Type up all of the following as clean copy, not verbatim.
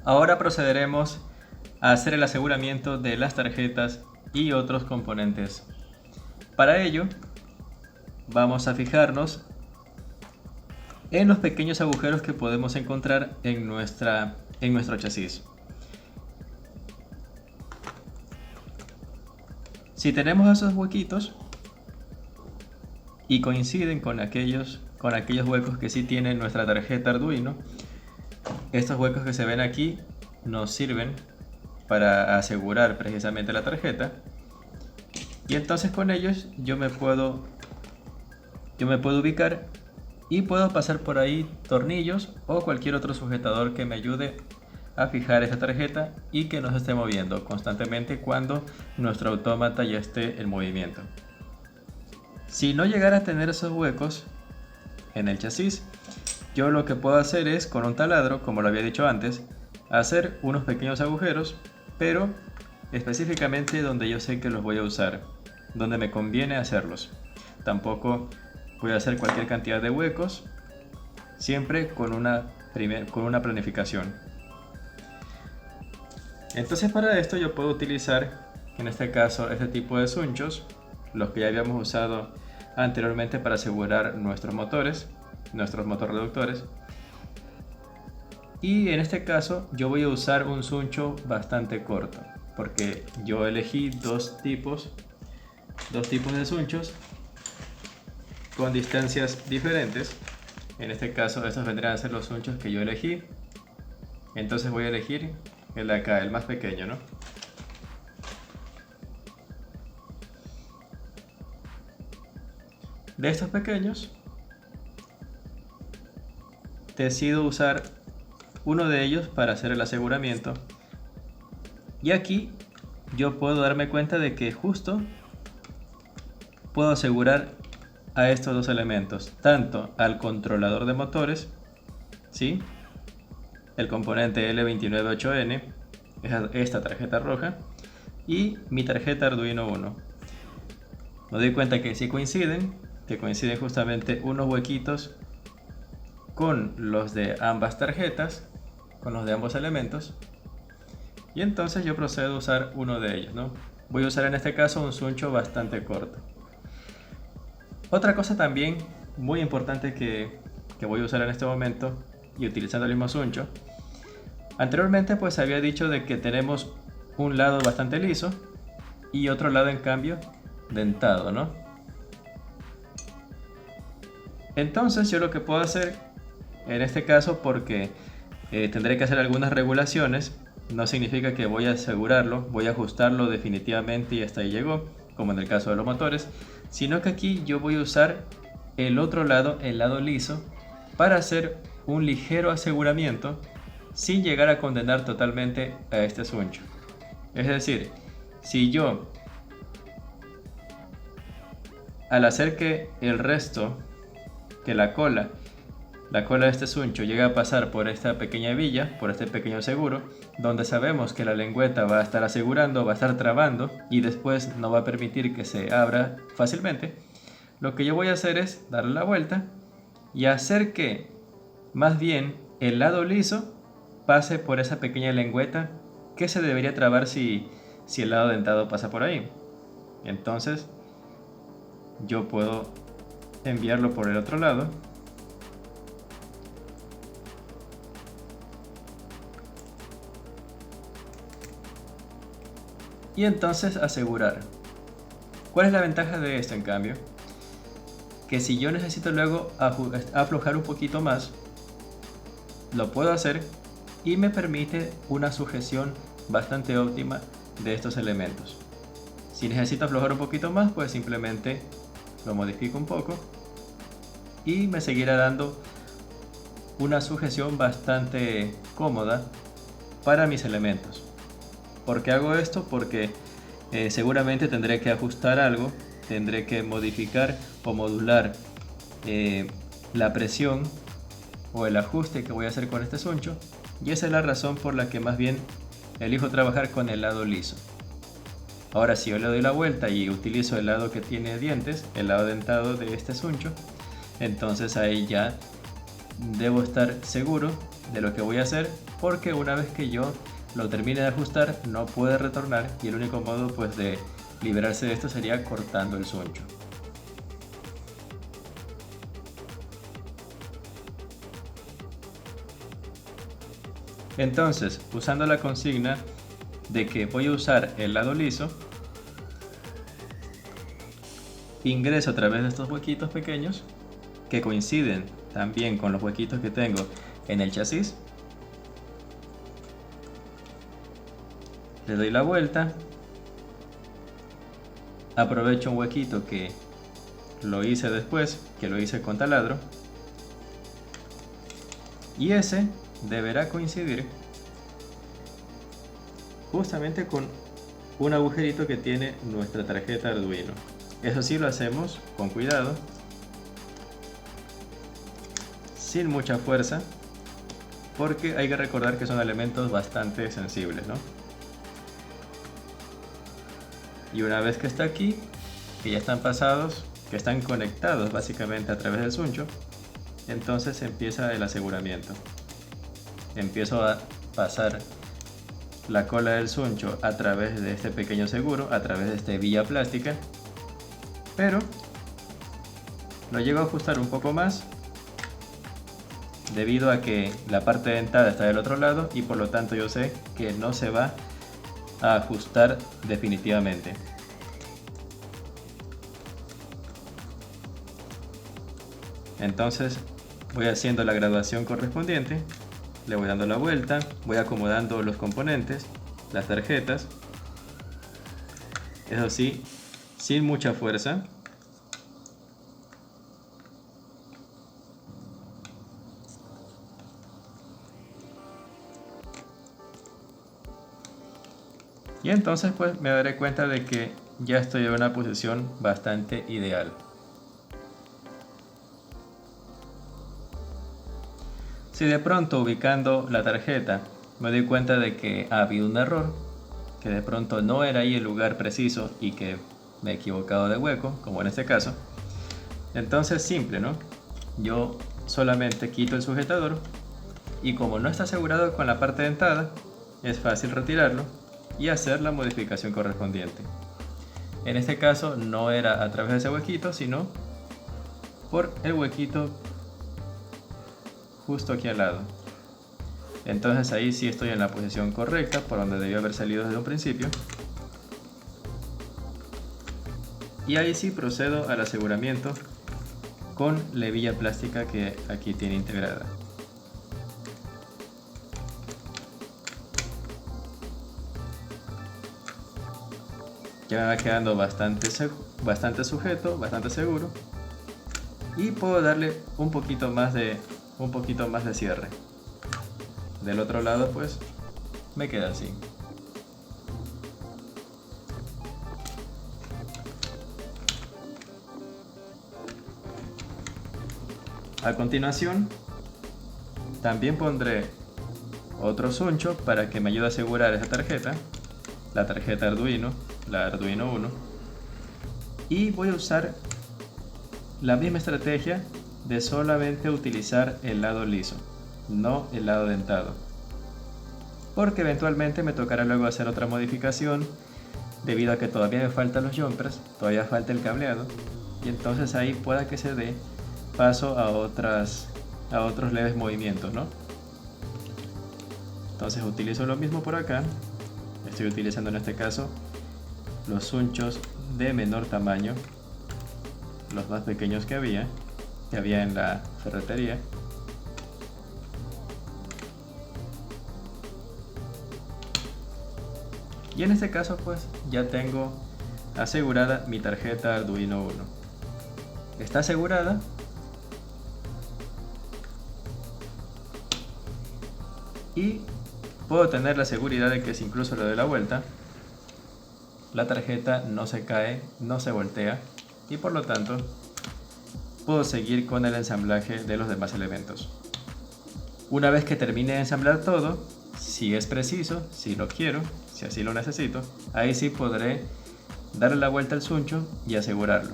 Ahora procederemos a hacer el aseguramiento de las tarjetas y otros componentes. Para ello, vamos a fijarnos en los pequeños agujeros que podemos encontrar en nuestro chasis. Si tenemos esos huequitos y coinciden con aquellos huecos que sí tiene nuestra tarjeta Arduino, estos huecos que se ven aquí nos sirven para asegurar precisamente la tarjeta, y entonces con ellos yo me puedo ubicar y puedo pasar por ahí tornillos o cualquier otro sujetador que me ayude a fijar esta tarjeta y que no se esté moviendo constantemente cuando nuestro autómata ya esté en movimiento. Si no llegara a tener esos huecos en el chasis, yo lo que puedo hacer es, con un taladro, como lo había dicho antes, hacer unos pequeños agujeros, pero específicamente donde yo sé que los voy a usar, donde me conviene hacerlos. Tampoco voy a hacer cualquier cantidad de huecos, siempre con una planificación. Entonces para esto yo puedo utilizar, en este caso, este tipo de sunchos, los que ya habíamos usado anteriormente para asegurar nuestros motorreductores. Y en este caso yo voy a usar un suncho bastante corto, porque yo elegí dos tipos de sunchos con distancias diferentes. En este caso estos vendrán a ser los sunchos que yo elegí. Entonces voy a elegir el de acá, el más pequeño, ¿no? De estos pequeños decido usar uno de ellos para hacer el aseguramiento, y aquí yo puedo darme cuenta de que justo puedo asegurar a estos dos elementos, tanto al controlador de motores, ¿sí?, el componente L298N, esta tarjeta roja, y mi tarjeta Arduino Uno. Me doy cuenta que sí coinciden justamente unos huequitos con los de ambas tarjetas, con los de ambos elementos, y entonces yo procedo a usar uno de ellos, ¿no? Voy a usar en este caso un suncho bastante corto. Otra cosa también muy importante que voy a usar en este momento, y utilizando el mismo suncho, anteriormente pues había dicho de que tenemos un lado bastante liso y otro lado en cambio dentado, ¿no? Entonces yo lo que puedo hacer en este caso, porque tendré que hacer algunas regulaciones, no significa que voy a asegurarlo, voy a ajustarlo definitivamente y hasta ahí llegó, como en el caso de los motores, sino que aquí yo voy a usar el otro lado, el lado liso, para hacer un ligero aseguramiento sin llegar a condenar totalmente a este suncho. Es decir, si yo, al hacer que el resto, que la cola de este suncho llega a pasar por esta pequeña hebilla, por este pequeño seguro, donde sabemos que la lengüeta va a estar asegurando, va a estar trabando y después no va a permitir que se abra fácilmente, lo que yo voy a hacer es darle la vuelta y hacer que más bien el lado liso pase por esa pequeña lengüeta que se debería trabar si el lado dentado pasa por ahí. Entonces yo puedo enviarlo por el otro lado y entonces asegurar. ¿Cuál es la ventaja de esto en cambio? Que si yo necesito luego aflojar un poquito más, lo puedo hacer y me permite una sujeción bastante óptima de estos elementos. Si necesito aflojar un poquito más, pues simplemente lo modifico un poco y me seguirá dando una sujeción bastante cómoda para mis elementos. ¿Por qué hago esto? Porque seguramente tendré que ajustar algo, tendré que modificar o modular la presión o el ajuste que voy a hacer con este suncho, y esa es la razón por la que más bien elijo trabajar con el lado liso. Ahora, si yo le doy la vuelta y utilizo el lado que tiene dientes, el lado dentado de este suncho, entonces ahí ya debo estar seguro de lo que voy a hacer, porque una vez que yo lo termine de ajustar no puede retornar, y el único modo pues de librarse de esto sería cortando el suncho. Entonces, usando la consigna de que voy a usar el lado liso, ingreso a través de estos huequitos pequeños que coinciden también con los huequitos que tengo en el chasis. Le doy la vuelta, aprovecho un huequito que lo hice después, que lo hice con taladro, y ese deberá coincidir justamente con un agujerito que tiene nuestra tarjeta Arduino. Eso sí, lo hacemos con cuidado, sin mucha fuerza, porque hay que recordar que son elementos bastante sensibles, ¿no? Y una vez que está aquí, que ya están pasados, que están conectados básicamente a través del suncho, entonces empieza el aseguramiento. Empiezo a pasar la cola del suncho a través de este pequeño seguro, a través de esta hebilla plástica, pero lo llego a ajustar un poco más debido a que la parte dentada está del otro lado, y por lo tanto yo sé que no se va a ajustar definitivamente. Entonces voy haciendo la graduación correspondiente, le voy dando la vuelta, voy acomodando los componentes, las tarjetas, eso sí, sin mucha fuerza. Y entonces pues me daré cuenta de que ya estoy en una posición bastante ideal. Si de pronto ubicando la tarjeta me doy cuenta de que ha habido un error, que de pronto no era ahí el lugar preciso y que me he equivocado de hueco, como en este caso, entonces simple, ¿no? Yo solamente quito el sujetador, y como no está asegurado con la parte dentada, es fácil retirarlo y hacer la modificación correspondiente. En este caso no era a través de ese huequito, sino por el huequito justo aquí al lado. Entonces ahí sí estoy en la posición correcta, por donde debió haber salido desde un principio. Y ahí sí procedo al aseguramiento con la hebilla plástica que aquí tiene integrada. Ya me va quedando bastante sujeto, bastante seguro, y puedo darle un poquito más de cierre. Del otro lado pues me queda así. A continuación también pondré otro suncho para que me ayude a asegurar esa tarjeta, la tarjeta Arduino, la Arduino Uno, y voy a usar la misma estrategia de solamente utilizar el lado liso, no el lado dentado, porque eventualmente me tocará luego hacer otra modificación debido a que todavía me faltan los jumpers, todavía falta el cableado, y entonces ahí pueda que se dé paso a otros leves movimientos, ¿no? Entonces utilizo lo mismo por acá. Estoy utilizando en este caso los sunchos de menor tamaño, los más pequeños que había en la ferretería. Y en este caso pues ya tengo asegurada mi tarjeta Arduino Uno. Está asegurada. Y puedo tener la seguridad de que si incluso le doy la vuelta, la tarjeta no se cae, no se voltea, y por lo tanto puedo seguir con el ensamblaje de los demás elementos. Una vez que termine de ensamblar todo, si es preciso, si lo quiero, si así lo necesito, ahí sí podré darle la vuelta al suncho y asegurarlo.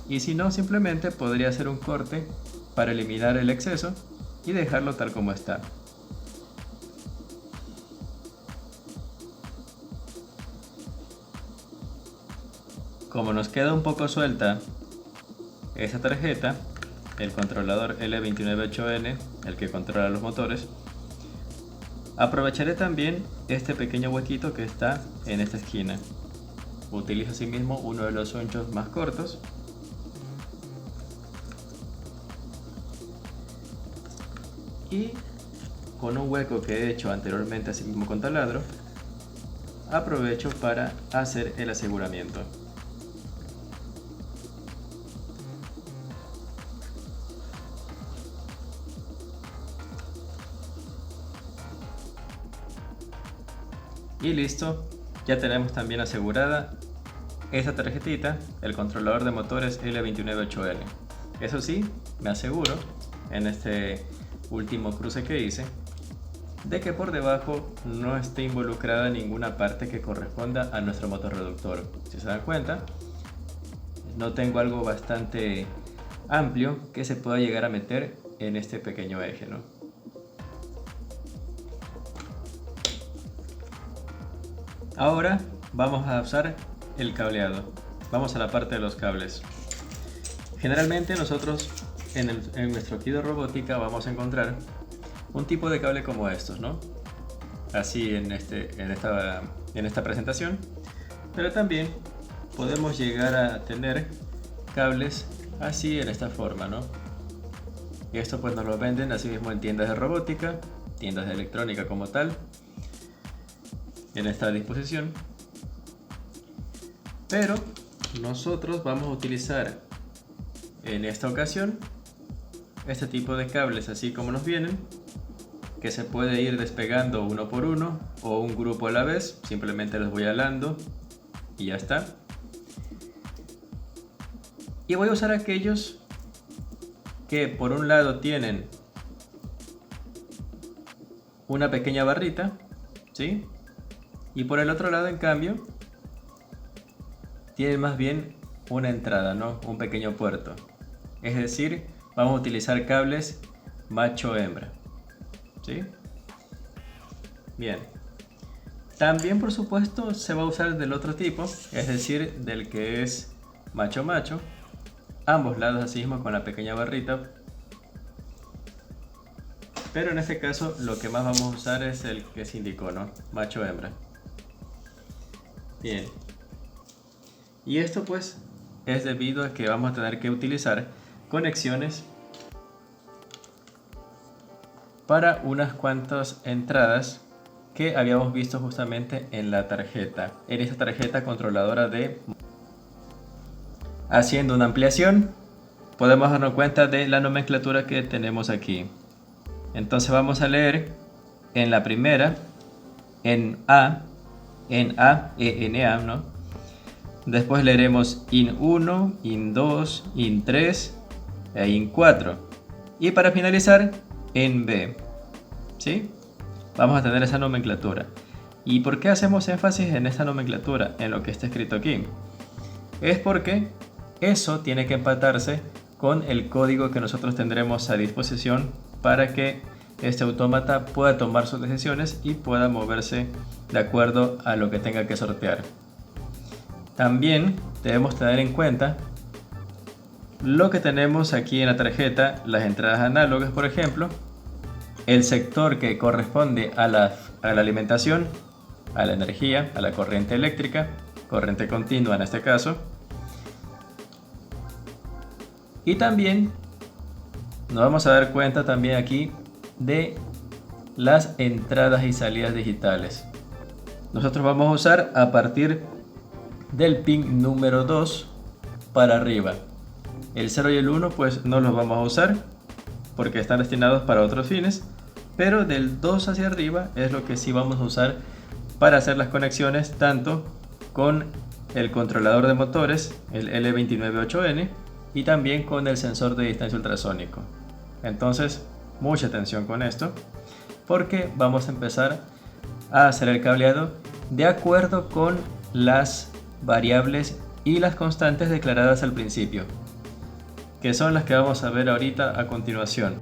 Y si no, simplemente podría hacer un corte para eliminar el exceso y dejarlo tal como está. como nos queda un poco suelta esa tarjeta, el controlador L298N, el que controla los motores, aprovecharé también este pequeño huequito que está en esta esquina. Utilizo asimismo uno de los hunchos más cortos y con un hueco que he hecho anteriormente asimismo con taladro, aprovecho para hacer el aseguramiento. Y listo, ya tenemos también asegurada esta tarjetita, el controlador de motores L298N. Eso sí, me aseguro en este último cruce que hice de que por debajo no esté involucrada ninguna parte que corresponda a nuestro motorreductor. Si se dan cuenta, no tengo algo bastante amplio que se pueda llegar a meter en este pequeño eje, ¿no? Ahora vamos a usar el cableado. Vamos a la parte de los cables. Generalmente nosotros en nuestro kit de robótica vamos a encontrar un tipo de cable como estos, ¿no? Así en esta presentación. Pero también podemos llegar a tener cables así en esta forma, ¿no? Y esto pues nos lo venden así mismo en tiendas de robótica, tiendas de electrónica como tal, en esta disposición. Pero nosotros vamos a utilizar en esta ocasión este tipo de cables así como nos vienen, que se puede ir despegando uno por uno o un grupo a la vez. Simplemente los voy alando y ya está. Y voy a usar aquellos que por un lado tienen una pequeña barrita, ¿sí? Y por el otro lado, en cambio, tienen más bien una entrada, ¿no? Un pequeño puerto. Es decir, vamos a utilizar cables macho-hembra, ¿sí? Bien. También, por supuesto, se va a usar del otro tipo, es decir, del que es macho-macho. Ambos lados así mismo con la pequeña barrita. Pero en este caso lo que más vamos a usar es el que se indicó, ¿no? Macho-hembra. Bien. Y esto pues es debido a que vamos a tener que utilizar conexiones para unas cuantas entradas que habíamos visto justamente en la tarjeta, en esta tarjeta controladora de... Haciendo una ampliación, podemos darnos cuenta de la nomenclatura que tenemos aquí. Entonces vamos a leer en la primera, en A, ENA, ¿no? Después leeremos IN 1, IN 2, IN 3 e IN 4. Y para finalizar, en B. ¿Sí? Vamos a tener esa nomenclatura. ¿Y por qué hacemos énfasis en esta nomenclatura, en lo que está escrito aquí? Es porque eso tiene que empatarse con el código que nosotros tendremos a disposición para que este autómata pueda tomar sus decisiones y pueda moverse de acuerdo a lo que tenga que sortear. También debemos tener en cuenta lo que tenemos aquí en la tarjeta, las entradas análogas, por ejemplo, el sector que corresponde a la alimentación, a la energía, a la corriente eléctrica, corriente continua en este caso. Y también nos vamos a dar cuenta también aquí de las entradas y salidas digitales. Nosotros vamos a usar a partir del pin número 2 para arriba. El 0 y el 1 pues no los vamos a usar porque están destinados para otros fines, pero del 2 hacia arriba es lo que sí vamos a usar para hacer las conexiones tanto con el controlador de motores, el L298N, y también con el sensor de distancia ultrasónico. Entonces, mucha atención con esto, porque vamos a empezar a hacer el cableado de acuerdo con las variables y las constantes declaradas al principio, que son las que vamos a ver ahorita a continuación.